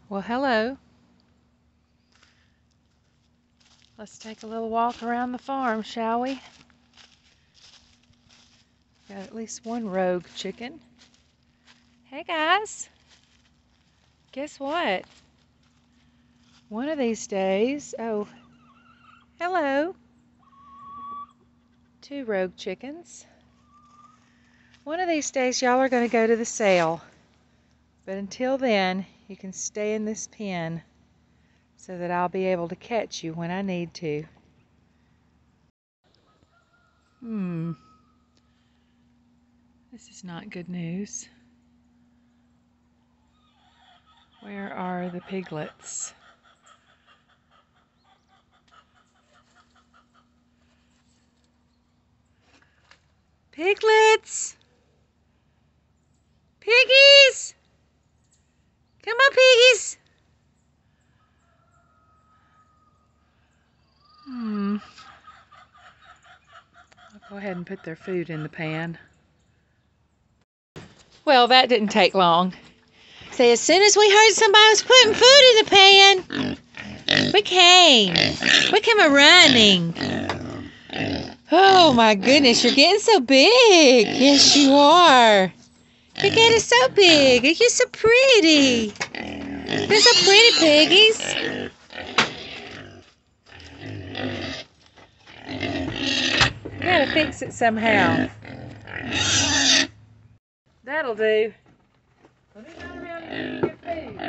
Well, hello. Let's take a little walk around the farm, shall we? Got at least one rogue chicken. Hey guys, guess what? One of these days, hello, two rogue chickens. One of these days y'all are going to go to the sale. But until then, you can stay in this pen so that I'll be able to catch you when I need to. This is not good news. Where are the piglets? Piglets! Piggies! Come on, piggies! I'll go ahead and put their food in the pan. Well, that didn't take long. See, as soon as we heard somebody was putting food in the pan, we came. We came a-running. Oh my goodness, you're getting so big. Yes, you are. You're getting so big. You're so pretty. You're so pretty, piggies. You gotta fix it somehow. That'll do. Let me run around and give you food.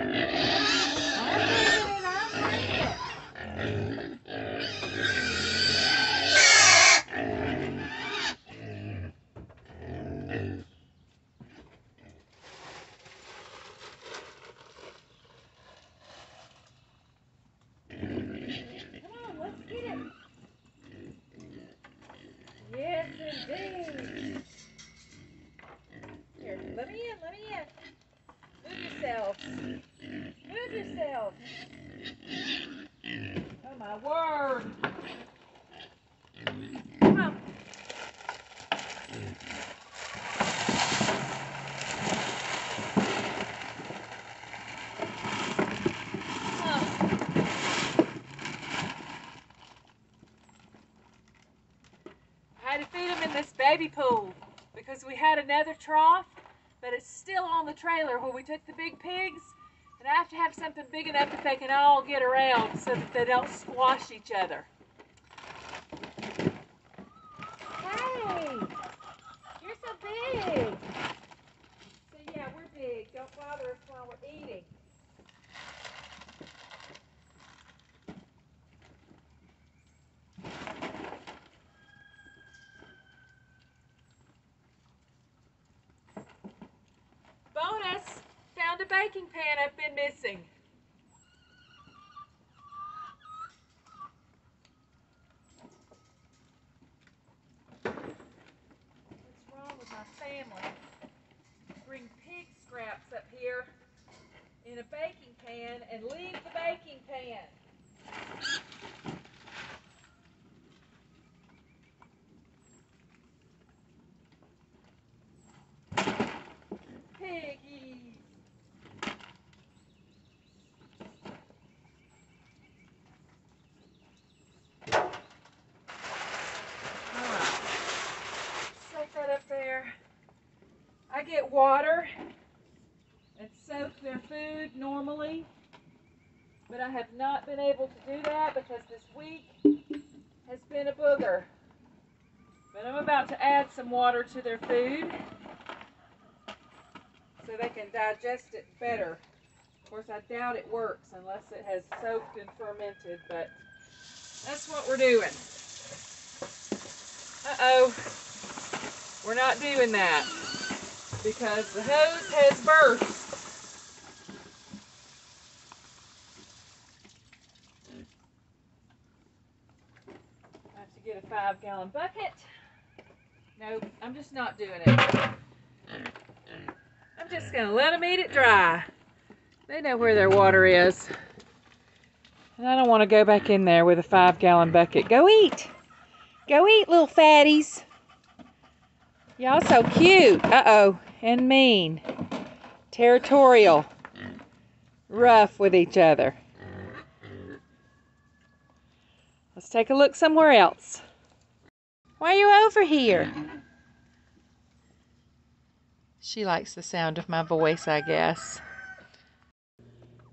Yes, indeed. Here, let me in. Move yourself. Move yourself. Oh, my word. Come on. I had to feed them in this baby pool because we had another trough, but it's still on the trailer where we took the big pigs, and I have to have something big enough that they can all get around so that they don't squash each other. Hey, you're so big. So yeah, we're big. Don't bother us while we're eating. Bonus! Found a baking pan I've been missing. What's wrong with my family? Bring pig scraps up here in a baking pan and leave the baking pan. Piggies! Alright, set that up there. I get water and soak their food normally, but I have not been able to do that because this week has been a booger. But I'm about to add some water to their food so they can digest it better. Of course, I doubt it works unless it has soaked and fermented, but that's what we're doing. Uh-oh, we're not doing that because the hose has burst. I have to get a 5-gallon bucket. Nope, I'm just not doing it. I'm just gonna let them eat it dry. They know where their water is. And I don't want to go back in there with a 5-gallon bucket. Go eat. Go eat, little fatties. Y'all so cute. Uh-oh. And mean. Territorial. rough with each other. Let's take a look somewhere else. Why are you over here? She likes the sound of my voice, I guess.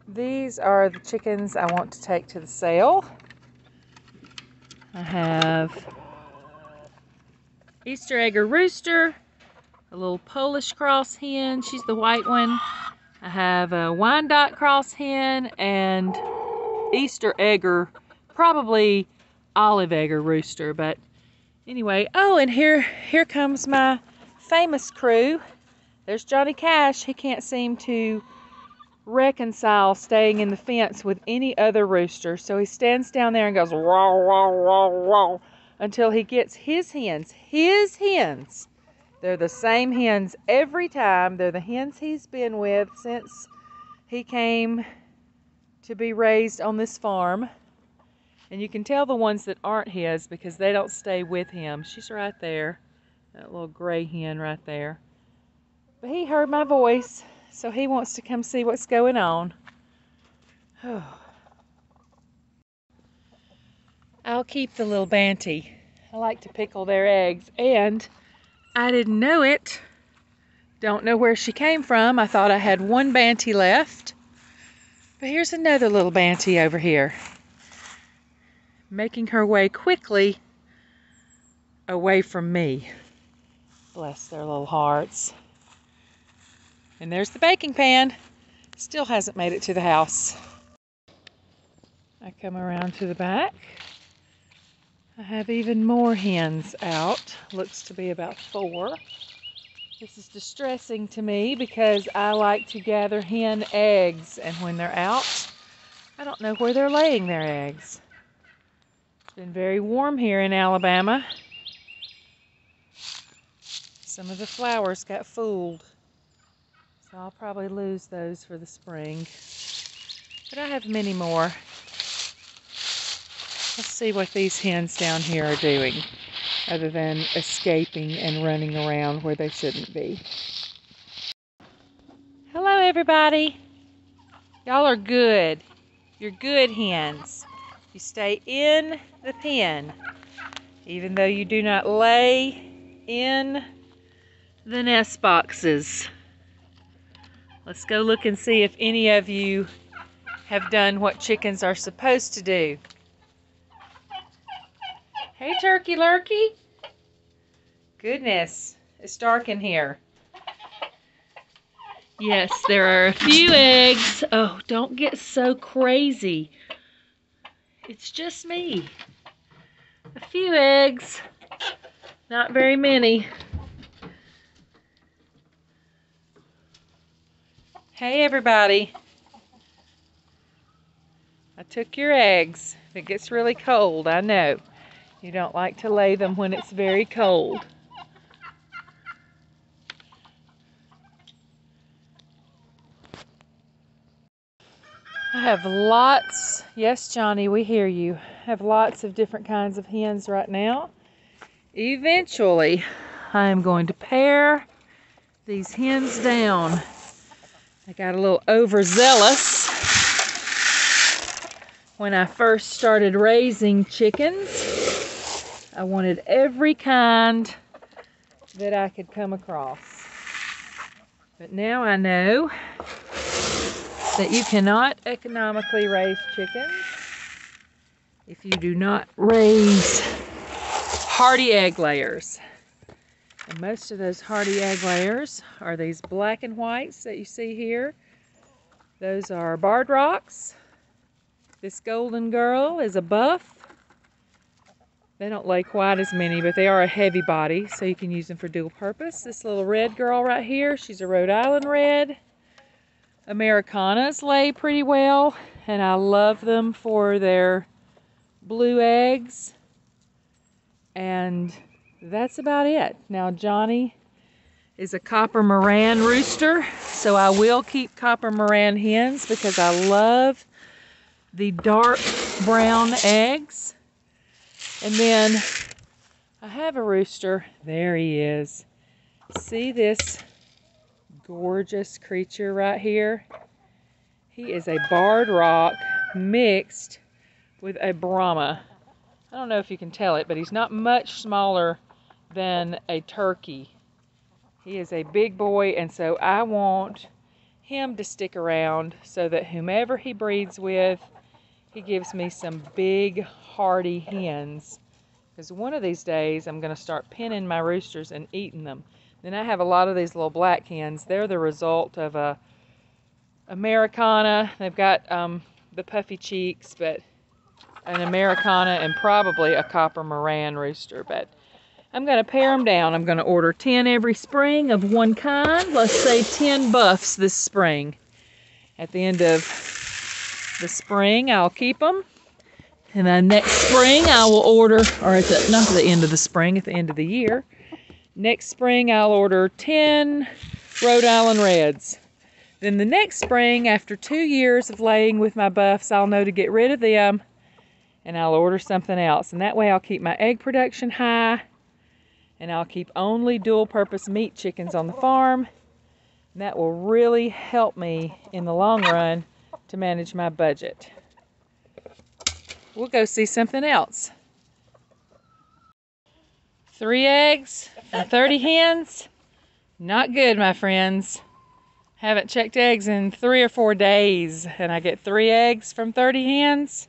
These are the chickens I want to take to the sale. I have Easter egger rooster, a little Polish cross hen, she's the white one. I have a Wyandotte cross hen and Easter egger, probably olive egger rooster, but anyway. Oh, and here comes my famous crew. There's Johnny Cash. He can't seem to reconcile staying in the fence with any other rooster, so he stands down there and goes wow, wow, wow, wow, until he gets his hens. His hens. They're the same hens every time. They're the hens he's been with since he came to be raised on this farm. And you can tell the ones that aren't his because they don't stay with him. She's right there. That little gray hen right there. But he heard my voice, so he wants to come see what's going on. I'll keep the little Banty. I like to pickle their eggs, and I didn't know it. Don't know where she came from. I thought I had one Banty left. But here's another little Banty over here, making her way quickly away from me. Bless their little hearts. And there's the baking pan. Still hasn't made it to the house. I come around to the back. I have even more hens out. Looks to be about 4. This is distressing to me because I like to gather hen eggs, and when they're out, I don't know where they're laying their eggs. It's been very warm here in Alabama. Some of the flowers got fooled, so I'll probably lose those for the spring. But I have many more. Let's see what these hens down here are doing, other than escaping and running around where they shouldn't be. Hello, everybody. Y'all are good. You're good hens. You stay in the pen, even though you do not lay in the nest boxes. Let's go look and see if any of you have done what chickens are supposed to do. Hey, Turkey Lurkey. Goodness, it's dark in here. Yes, there are a few eggs. Oh, don't get so crazy. It's just me. A few eggs, not very many. Hey, everybody. I took your eggs. If it gets really cold, I know. You don't like to lay them when it's very cold. I have lots, yes, Johnny, we hear you. I have lots of different kinds of hens right now. Eventually, I am going to pare these hens down. I got a little overzealous when I first started raising chickens. I wanted every kind that I could come across. But now I know that you cannot economically raise chickens if you do not raise hardy egg layers. And most of those hardy egg layers are these black and whites that you see here. Those are Barred Rocks. This golden girl is a buff. They don't lay quite as many, but they are a heavy body, so you can use them for dual purpose. This little red girl right here, she's a Rhode Island red. Americanas lay pretty well, and I love them for their blue eggs. And that's about it. Now, Johnny is a Copper Moran rooster, so I will keep Copper Moran hens because I love the dark brown eggs. And then I have a rooster. There he is. See this gorgeous creature right here? He is a barred rock mixed with a Brahma. I don't know if you can tell it, but he's not much smaller than a turkey. He is a big boy, and so I want him to stick around so that whomever he breeds with, he gives me some big, hardy hens. Because one of these days, I'm going to start pinning my roosters and eating them. Then I have a lot of these little black hens. They're the result of a Americana. They've got the puffy cheeks, but an Americana and probably a copper Moran rooster. But I'm going to pare them down. I'm going to order 10 every spring of one kind. Let's say 10 buffs this spring. At the end of the spring, I'll keep them. And then next spring, I will order, or not at the end of the spring, at the end of the year. Next spring, I'll order 10 Rhode Island Reds. Then the next spring, after 2 years of laying with my buffs, I'll know to get rid of them, and I'll order something else. And that way I'll keep my egg production high, and I'll keep only dual-purpose meat chickens on the farm. And that will really help me in the long run to manage my budget. We'll go see something else. 3 eggs and 30 hens? Not good, my friends. Haven't checked eggs in 3 or 4 days, and I get 3 eggs from 30 hens.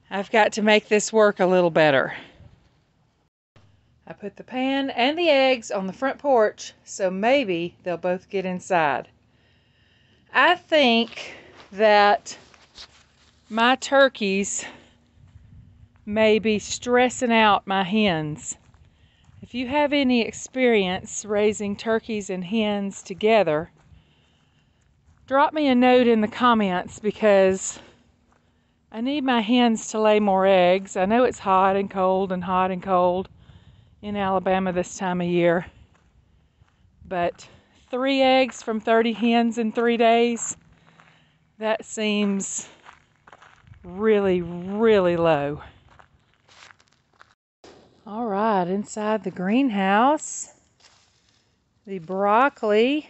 I've got to make this work a little better. I put the pan and the eggs on the front porch, so maybe they'll both get inside. I think that my turkeys may be stressing out my hens. If you have any experience raising turkeys and hens together, drop me a note in the comments, because I need my hens to lay more eggs. I know it's hot and cold and hot and cold in Alabama this time of year, but 3 eggs from 30 hens in 3 days, that seems really, really low. All right, inside the greenhouse, the broccoli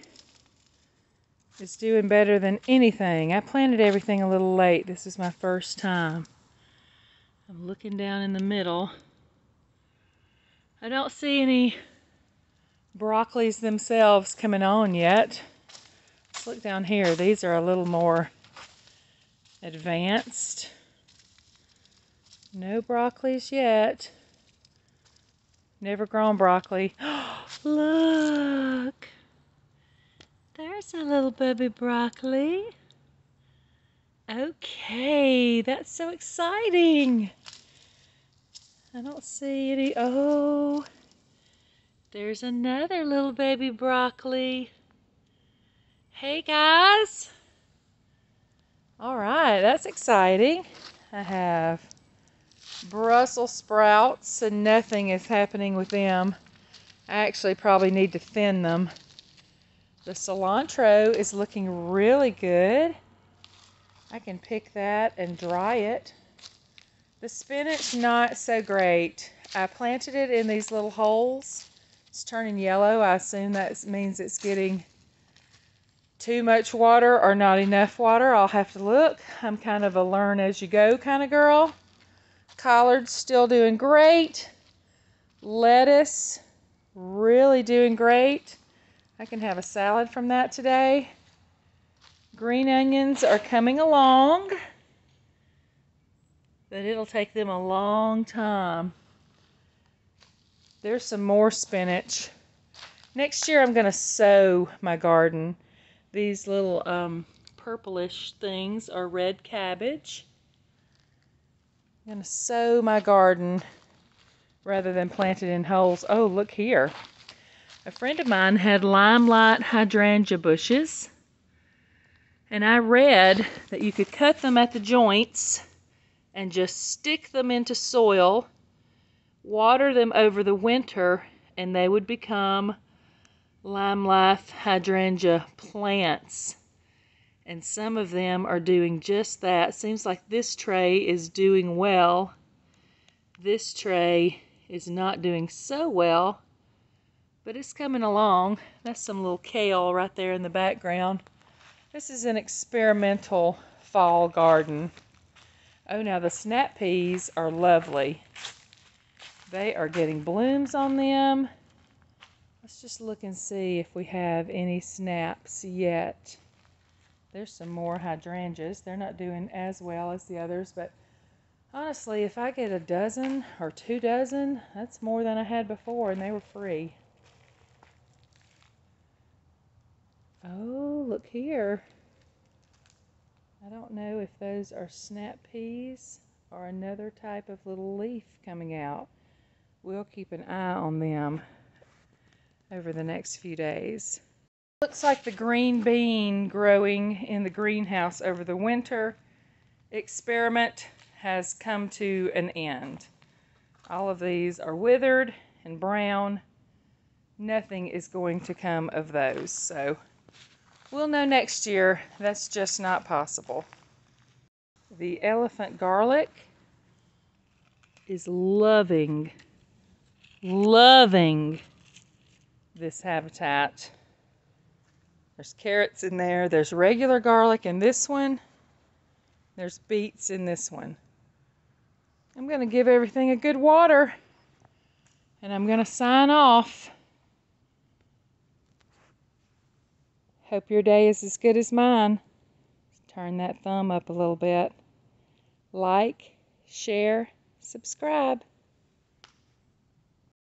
is doing better than anything. I planted everything a little late. This is my first time. I'm looking down in the middle. I don't see any broccolis themselves coming on yet. Let's look down here. These are a little more advanced. No broccolis yet. Never grown broccoli. Look! There's a little baby broccoli. Okay, that's so exciting. I don't see any. Oh, there's another little baby broccoli. Hey guys. All right, that's exciting. I have Brussels sprouts, and nothing is happening with them. I actually probably need to thin them. The cilantro is looking really good. I can pick that and dry it. The spinach, not so great. I planted it in these little holes. It's turning yellow. I assume that means it's getting too much water or not enough water. I'll have to look. I'm kind of a learn as you go kind of girl. Collards still doing great. Lettuce, really doing great. I can have a salad from that today. Green onions are coming along, but it'll take them a long time. There's some more spinach. Next year I'm going to sow my garden. These little purplish things are red cabbage. I'm going to sow my garden rather than plant it in holes. Oh, look here. A friend of mine had limelight hydrangea bushes, and I read that you could cut them at the joints and just stick them into soil, water them over the winter, and they would become limelight hydrangea plants. And some of them are doing just that. Seems like this tray is doing well. This tray is not doing so well, but it's coming along. That's some little kale right there in the background. This is an experimental fall garden. Oh, now the snap peas are lovely. They are getting blooms on them. Let's just look and see if we have any snaps yet. There's some more hydrangeas. They're not doing as well as the others, but honestly, if I get a dozen or 2 dozen, that's more than I had before, and they were free. Oh, look here. I don't know if those are snap peas or another type of little leaf coming out. We'll keep an eye on them over the next few days. Looks like the green bean growing in the greenhouse over the winter experiment has come to an end. All of these are withered and brown. Nothing is going to come of those, so we'll know next year that's just not possible. The elephant garlic is loving this habitat. There's carrots in there, there's regular garlic in this one, there's beets in this one. I'm going to give everything a good water, and I'm going to sign off. Hope your day is as good as mine. Turn that thumb up a little bit. Like, share, subscribe.